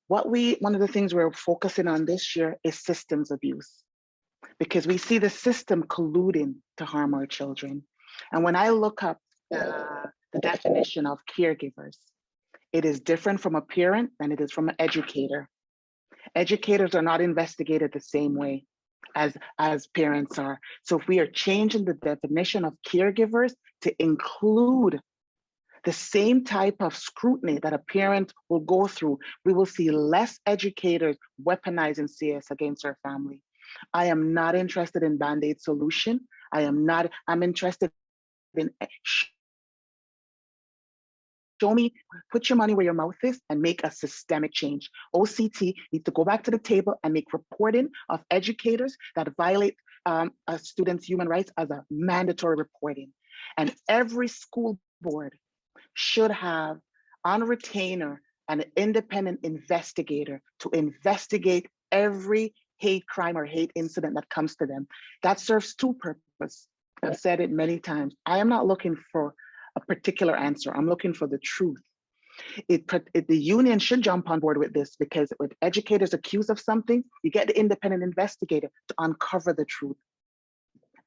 One of the things we're focusing on this year is systems abuse, because we see the system colluding to harm our children. And when I look up the definition of caregivers, it is different from a parent than it is from an educator. Educators are not investigated the same way as parents are. So if we are changing the definition of caregivers to include the same type of scrutiny that a parent will go through, we will see less educators weaponizing CS against their family. I am not interested in Band-Aid solution. I'm interested in show me, put your money where your mouth is and make a systemic change. OCT needs to go back to the table and make reporting of educators that violate a student's human rights as a mandatory reporting. And every school board should have on retainer an independent investigator to investigate every hate crime or hate incident that comes to them. That serves two purposes. I've said it many times. I am not looking for a particular answer. I'm looking for the truth. The union should jump on board with this, because when educators accused of something, you get the independent investigator to uncover the truth.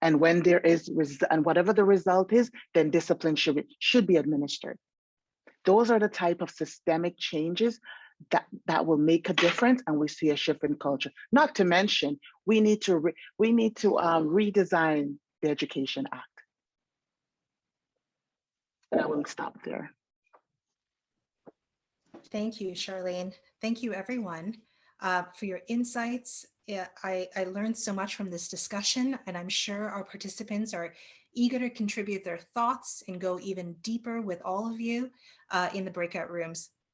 And when there is, and whatever the result is, then discipline should be administered. Those are the type of systemic changes that will make a difference, and we see a shift in culture. Not to mention, we need to redesign the Education Act. And I will stop there. Thank you, Charline. Thank you, everyone, for your insights. I learned so much from this discussion, and I'm sure our participants are eager to contribute their thoughts and go even deeper with all of you in the breakout rooms.